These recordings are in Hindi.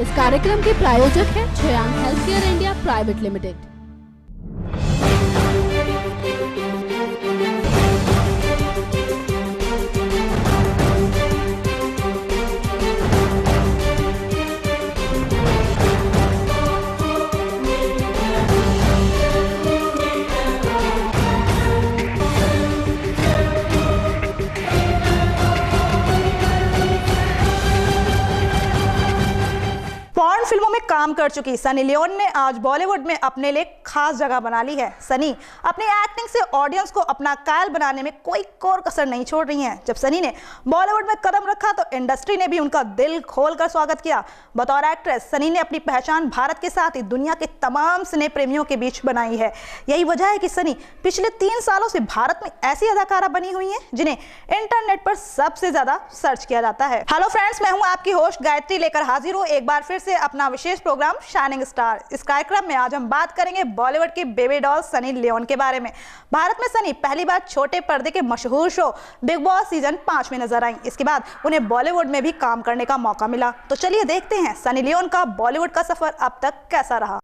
इस कार्यक्रम के प्रायोजक हैं छयान healthcare India private limited. Porn फिल्मों में काम कर चुकी सनी लियोन ने आज बॉलीवुड में अपने लिए खास जगह बना ली है। सनी अपनी एक्टिंग से ऑडियंस को अपना कायल बनाने में कोई कोर कसर नहीं छोड़ रही हैं। जब सनी ने बॉलीवुड में कदम रखा तो इंडस्ट्री ने भी उनका दिल खोलकर स्वागत किया। बतौर एक्ट्रेस सनी ने अपनी पहचान भारत के साथ ही दुनिया के तमाम सिने प्रेमियों के बीच बनाई है। यही वजह है कि सनी पिछले 3 सालों से भारत में ऐसी अदाकारा बनी हुई है जिन्हें इंटरनेट पर सबसे ज्यादा सर्च किया जाता है। हेलो फ्रेंड्स, मैं हूं आपकी होस्ट गायत्री, लेकर हाजिर हूं एक बार फिर से अपना विशेष प्रोग्राम शाइनिंग स्टार। इस कार्यक्रम में आज हम बात करेंगे बॉलीवुड की बेबी डॉल सनी लियोन के बारे में। भारत में सनी पहली बार छोटे पर्दे के मशहूर शो बिग बॉस सीजन 5 में नजर आई। इसके बाद उन्हें बॉलीवुड में भी काम करने का मौका मिला। तो चलिए देखते हैं सनी लियोन का बॉलीवुड का सफर अब तक कैसा रहा।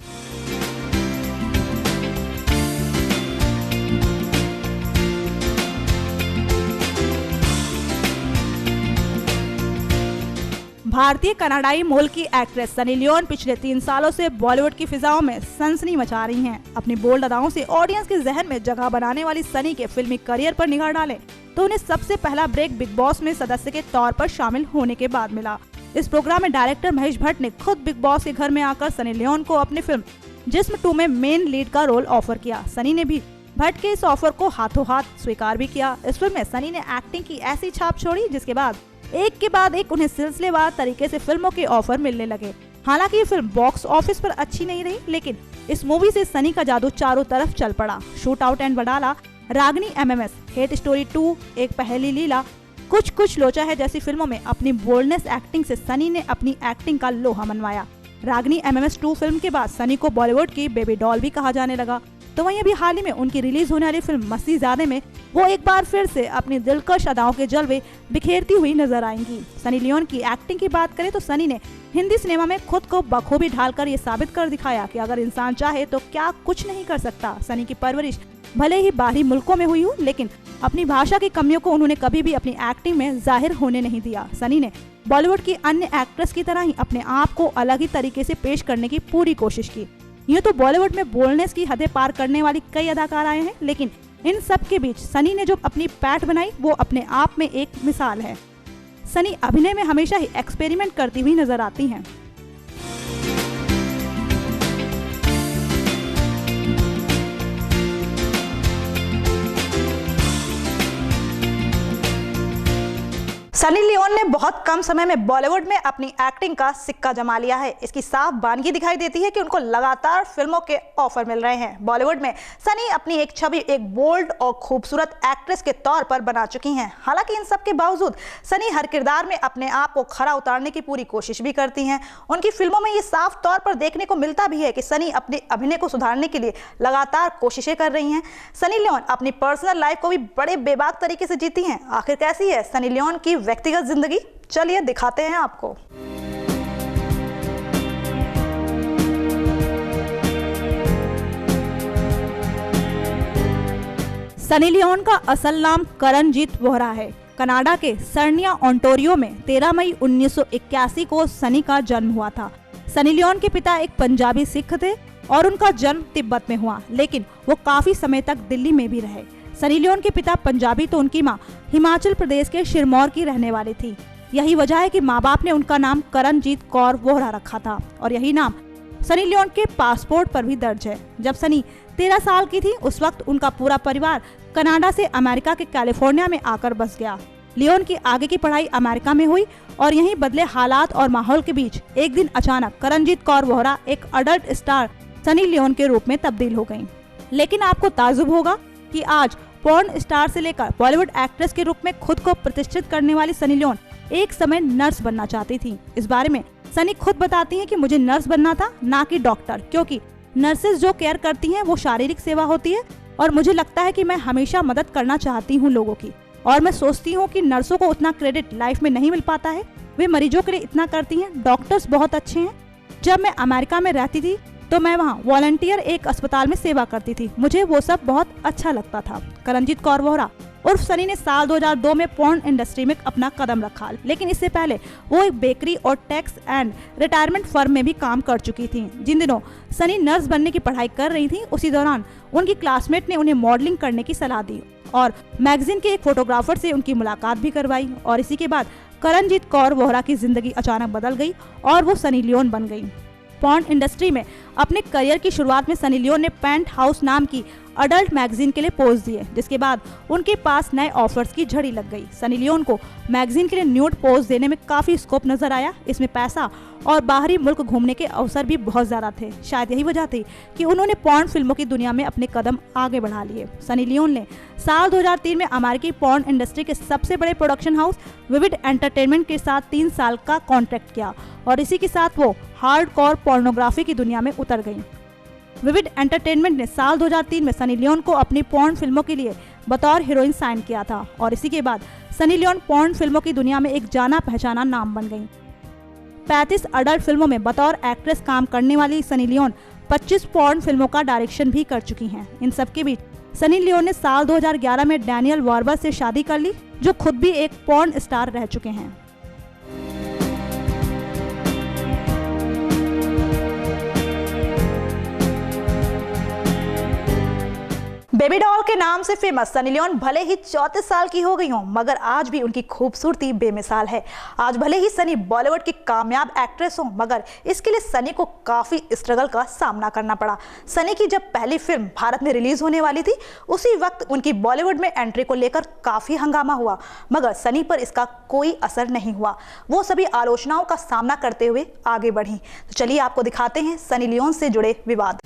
भारतीय कनाडाई मूल की एक्ट्रेस सनी लियोन पिछले 3 सालों से बॉलीवुड की फिजाओं में सनसनी मचा रही हैं। अपनी बोल्ड अदाओं से ऑडियंस के जहन में जगह बनाने वाली सनी के फिल्मी करियर पर निगाह डालें तो उन्हें सबसे पहला ब्रेक बिग बॉस में सदस्य के तौर पर शामिल होने के बाद मिला। इस प्रोग्राम में डायरेक्टर महेश भट्ट ने खुद बिग बॉस के घर में आकर सनी लियोन को अपनी फिल्म जिस्म 2 में मेन लीड का रोल ऑफर किया। सनी ने भी भट्ट के इस ऑफर को हाथों हाथ स्वीकार भी किया। इस फिल्म में सनी ने एक्टिंग की ऐसी छाप छोड़ी जिसके बाद एक के बाद एक उन्हें सिलसिलेवार तरीके से फिल्मों के ऑफर मिलने लगे। हालांकि ये फिल्म बॉक्स ऑफिस पर अच्छी नहीं रही, लेकिन इस मूवी से सनी का जादू चारों तरफ चल पड़ा। Shootout at Wadala, Ragini MMS, hate story 2, एक पहली लीला, कुछ लोचा है जैसी फिल्मों में अपनी बोल्डनेस एक्टिंग से सनी ने अपनी एक्टिंग का लोहा मनवाया। रागनी MMS 2 फिल्म के बाद सनी को बॉलीवुड की बेबी डॉल भी कहा जाने लगा। तो वहीं अभी हाल ही में उनकी रिलीज होने वाली फिल्म मस्ती ज़्यादा में वो एक बार फिर से अपनी दिलकश अदाओं के जलवे बिखेरती हुई नजर आएंगी। सनी लियोन की एक्टिंग की बात करें तो सनी ने हिंदी सिनेमा में खुद को बखूबी ढालकर ये साबित कर दिखाया कि अगर इंसान चाहे तो क्या कुछ नहीं कर सकता। सनी की परवरिश भले ही बाहरी मुल्कों में हुई हो, लेकिन अपनी भाषा की कमियों को उन्होंने कभी भी अपनी एक्टिंग में जाहिर होने नहीं दिया। सनी ने बॉलीवुड की अन्य एक्ट्रेस की तरह ही अपने आप को अलग ही तरीके से पेश करने की पूरी कोशिश की। यूँ तो बॉलीवुड में बोल्डनेस की हदें पार करने वाली कई अदाकाराएं हैं, लेकिन इन सब के बीच सनी ने जो अपनी पैठ बनाई वो अपने आप में एक मिसाल है। सनी अभिनय में हमेशा ही एक्सपेरिमेंट करती हुई नजर आती हैं। सनी लियोन ने बहुत कम समय में बॉलीवुड में अपनी एक्टिंग का सिक्का जमा लिया है। इसकी साफ बानगी दिखाई देती है कि उनको लगातार फिल्मों के ऑफर मिल रहे हैं। बॉलीवुड में सनी अपनी एक छवि एक बोल्ड और खूबसूरत एक्ट्रेस के तौर पर बना चुकी हैं। हालांकि इन सब के बावजूद सनी हर किरदार में अपने आप को खरा उतारने की पूरी कोशिश भी करती हैं। उनकी फिल्मों में ये साफ तौर पर देखने को मिलता भी है कि सनी अपने अभिनय को सुधारने के लिए लगातार कोशिशें कर रही हैं। सनी लियोन अपनी पर्सनल लाइफ को भी बड़े बेबाक तरीके से जीती हैं। आखिर कैसी है सनी लियोन की व्यक्तिगत जिंदगी, चलिए दिखाते हैं आपको। सनी लियोन का असल नाम करणजीत वोहरा है। कनाडा के सर्निया ओंटारियो में 13 मई 1981 को सनी का जन्म हुआ था। सनी लियोन के पिता एक पंजाबी सिख थे और उनका जन्म तिब्बत में हुआ, लेकिन वो काफी समय तक दिल्ली में भी रहे। सनी लियोन के पिता पंजाबी तो उनकी मां हिमाचल प्रदेश के सिरमौर की रहने वाली थी। यही वजह है कि माँ बाप ने उनका नाम करणजीत कौर वोहरा रखा था और यही नाम सनी लियोन के पासपोर्ट पर भी दर्ज है। जब सनी 13 साल की थी उस वक्त उनका पूरा परिवार कनाडा से अमेरिका के कैलिफोर्निया में आकर बस गया। लियोन की आगे की पढ़ाई अमेरिका में हुई और यहीं बदले हालात और माहौल के बीच एक दिन अचानक करणजीत कौर वोहरा एक अडल्ट स्टार सनी लियोन के रूप में तब्दील हो गयी। लेकिन आपको ताजुब होगा कि आज पॉर्न स्टार से लेकर बॉलीवुड एक्ट्रेस के रूप में खुद को प्रतिष्ठित करने वाली सनी लियोन एक समय नर्स बनना चाहती थी। इस बारे में सनी खुद बताती हैं कि मुझे नर्स बनना था, ना कि डॉक्टर, क्योंकि नर्सेज जो केयर करती हैं वो शारीरिक सेवा होती है और मुझे लगता है कि मैं हमेशा मदद करना चाहती हूँ लोगों की, और मैं सोचती हूँ कि नर्सों को उतना क्रेडिट लाइफ में नहीं मिल पाता है। वे मरीजों के लिए इतना करती हैं। डॉक्टर्स बहुत अच्छे हैं जब मैं अमेरिका में रहती थी तो मैं वहाँ वॉलंटियर एक अस्पताल में सेवा करती थी। मुझे वो सब बहुत अच्छा लगता था। करणजीत कौर वोहरा उर्फ सनी ने साल 2002 में पॉर्न इंडस्ट्री में अपना कदम रखा, लेकिन इससे पहले वो एक बेकरी और टैक्स एंड रिटायरमेंट फर्म में भी काम कर चुकी थी। जिन दिनों सनी नर्स बनने की पढ़ाई कर रही थी, उसी दौरान उनकी क्लासमेट ने उन्हें मॉडलिंग करने की सलाह दी और मैगजीन के एक फोटोग्राफर से उनकी मुलाकात भी करवाई। और इसी के बाद करणजीत कौर वोहरा की जिंदगी अचानक बदल गई और वो सनी लियोन बन गई। पॉर्न इंडस्ट्री में अपने करियर की शुरुआत में सनी लियोन ने पेंट हाउस नाम की अडल्ट मैगजीन के लिए पोज दिए, जिसके बाद उनके पास नए ऑफर्स की झड़ी लग गई। सनी लियोन को मैगजीन के लिए न्यूड पोज देने में काफी स्कोप नजर आया। इसमें पैसा और बाहरी मुल्क घूमने के अवसर भी बहुत ज्यादा थे। शायद यही वजह थी कि उन्होंने पॉर्न फिल्मों की दुनिया में अपने कदम आगे बढ़ा लिए। सनी लियोन ने साल 2003 में अमेरिकी पॉर्न इंडस्ट्री के सबसे बड़े प्रोडक्शन हाउस विविड एंटरटेनमेंट के साथ 3 साल का कॉन्ट्रैक्ट किया और इसी के साथ वो हार्डकोर पोर्नोग्राफी की दुनिया में उतर गई। विविड एंटरटेनमेंट ने साल 2003 में सनी लियोन को अपनी पॉर्न फिल्मों के लिए बतौर हीरोइन साइन किया था और इसी के बाद सनी लियोन पॉर्न फिल्मों की दुनिया में एक जाना पहचाना नाम बन गई। 35 अडल्ट फिल्मों में बतौर एक्ट्रेस काम करने वाली सनी लियोन 25 पॉर्न फिल्मों का डायरेक्शन भी कर चुकी हैं। इन सब के बीच सनी लियोन ने साल 2011 में डैनियल वार्बर से शादी कर ली, जो खुद भी एक पॉर्न स्टार रह चुके हैं। बेबी डॉल के नाम से फेमस सनी लियोन भले ही 34 साल की हो गई हों, मगर आज भी उनकी खूबसूरती बेमिसाल है। आज भले ही सनी बॉलीवुड की कामयाब एक्ट्रेस हों, मगर इसके लिए सनी को काफी स्ट्रगल का सामना करना पड़ा। सनी की जब पहली फिल्म भारत में रिलीज होने वाली थी, उसी वक्त उनकी बॉलीवुड में एंट्री को लेकर काफी हंगामा हुआ, मगर सनी पर इसका कोई असर नहीं हुआ। वो सभी आलोचनाओं का सामना करते हुए आगे बढ़ी। तो चलिए आपको दिखाते हैं सनी लियोन से जुड़े विवाद।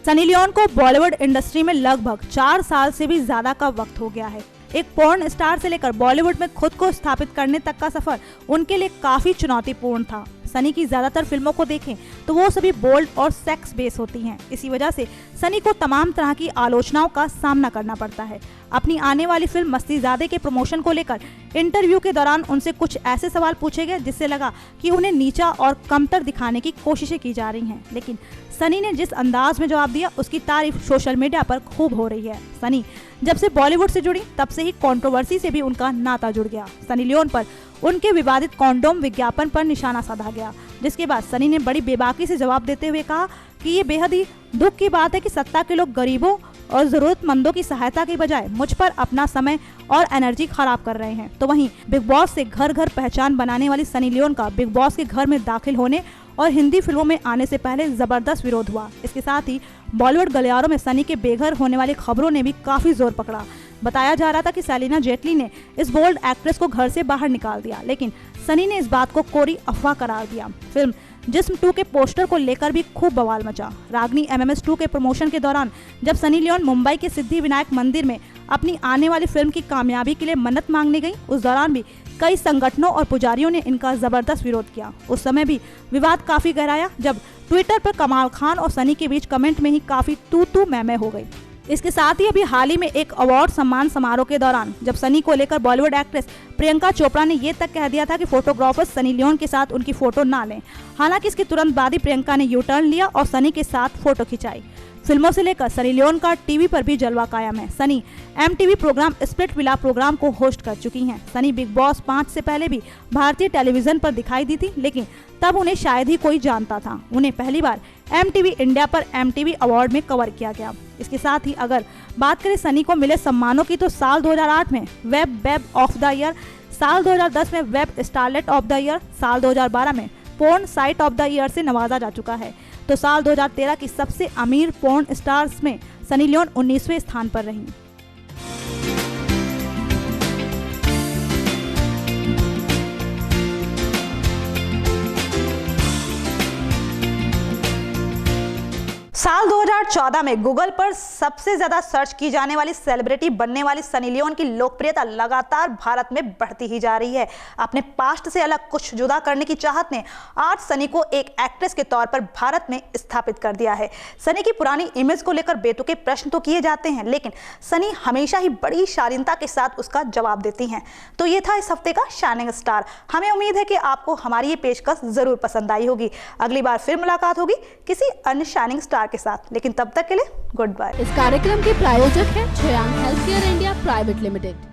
सनी लियोन को बॉलीवुड इंडस्ट्री में लगभग 4 साल से भी ज्यादा का वक्त हो गया है। एक पॉर्न स्टार से लेकर बॉलीवुड में खुद को स्थापित करने तक का सफर उनके लिए काफी चुनौतीपूर्ण था। सनी की ज्यादातर फिल्मों को देखें तो वो सभी बोल्ड और सेक्स बेस होती हैं। इसी वजह से सनी को तमाम तरह की आलोचनाओं का सामना करना पड़ता है। अपनी आने वाली फिल्म मस्तीज़ादे के प्रमोशन को लेकर इंटरव्यू के दौरान उनसे कुछ ऐसे सवाल पूछे गए जिससे लगा कि उन्हें नीचा और कमतर दिखाने की कोशिशें की जा रही हैं, लेकिन सनी ने जिस अंदाज में जवाब दिया उसकी तारीफ सोशल मीडिया पर खूब हो रही है। सनी जब से बॉलीवुड से जुड़ी तब से ही कंट्रोवर्सी से भी उनका नाता जुड़ गया। सनी लियोन पर उनके विवादित कॉन्डोम विज्ञापन पर निशाना साधा गया, जिसके बाद सनी ने बड़ी बेबाकी से जवाब देते हुए कहा कि ये बेहद ही दुख की बात है कि सत्ता के लोग गरीबों और जरूरतमंदों की सहायता के बजाय मुझ पर अपना समय और एनर्जी खराब कर रहे हैं। तो वहीं बिग बॉस से घर घर पहचान बनाने वाली सनी लियोन का बिग बॉस के घर में दाखिल होने और हिंदी फिल्मों में आने से पहले जबरदस्त विरोध हुआ। इसके साथ ही बॉलीवुड गलियारों में सनी के बेघर होने वाली खबरों ने भी काफी जोर पकड़ा। बताया जा रहा था कि सेलिना जेटली ने इस बोल्ड एक्ट्रेस को घर से बाहर निकाल दिया, लेकिन सनी ने इस बात को कोरी अफवाह करार दिया। फिल्म जिस्म 2 के पोस्टर को लेकर भी खूब बवाल मचा। रागनी MMS 2 के प्रमोशन के दौरान जब सनी लियोन मुंबई के सिद्धि विनायक मंदिर में अपनी आने वाली फिल्म की कामयाबी के लिए मन्नत मांगने गई, उस दौरान भी कई संगठनों और पुजारियों ने इनका जबरदस्त विरोध किया। उस समय भी विवाद काफी गहराया जब ट्विटर पर कमाल खान और सनी के बीच कमेंट में ही काफी तू मैं हो गई। इसके साथ ही अभी हाल ही में एक अवार्ड सम्मान समारोह के दौरान जब सनी को लेकर बॉलीवुड एक्ट्रेस प्रियंका चोपड़ा ने ये तक कह दिया था कि फोटोग्राफर्स सनी लियोन के साथ उनकी फोटो ना लें। हालांकि इसके तुरंत बाद ही प्रियंका ने यू टर्न लिया और सनी के साथ फोटो खिंचाई। फिल्मों से लेकर सनी लियोन का टीवी पर भी जलवा कायम है। Sunny MTV program split villa program को होस्ट कर चुकी हैं। सनी बिग बॉस 5 से पहले भी भारतीय टेलीविजन पर दिखाई दी थी, लेकिन तब उन्हें शायद ही कोई जानता था। उन्हें पहली बार MTV इंडिया पर MTV अवार्ड में कवर किया गया। इसके साथ ही अगर बात करें सनी को मिले सम्मानों की, तो साल 2008 में वेब ऑफ द ईयर, साल 2010 में web starlet of the year, साल 2012 में porn site of the year से नवाजा जा चुका है। तो साल 2013 की सबसे अमीर पोर्न स्टार्स में सनी लियोन 19वें स्थान पर रही। साल 2014 में गूगल पर सबसे ज्यादा सर्च की जाने वाली सेलिब्रिटी बनने वाली सनी लियोन की लोकप्रियता लगातार भारत में बढ़ती ही जा रही है। अपने पास्ट से अलग कुछ जुदा करने की चाहत ने आज सनी को एक एक्ट्रेस के तौर पर भारत में स्थापित कर दिया है। सनी की पुरानी इमेज को लेकर बेतुके प्रश्न तो किए जाते हैं, लेकिन सनी हमेशा ही बड़ी शालीनता के साथ उसका जवाब देती हैं। तो ये था इस हफ्ते का शाइनिंग स्टार। हमें उम्मीद है कि आपको हमारी ये पेशकश जरूर पसंद आई होगी। अगली बार फिर मुलाकात होगी किसी अन्य शाइनिंग स्टार के साथ, लेकिन तब तक के लिए गुड बाय। इस कार्यक्रम के प्रायोजक हैं छयांग हेल्थकेयर इंडिया प्राइवेट लिमिटेड।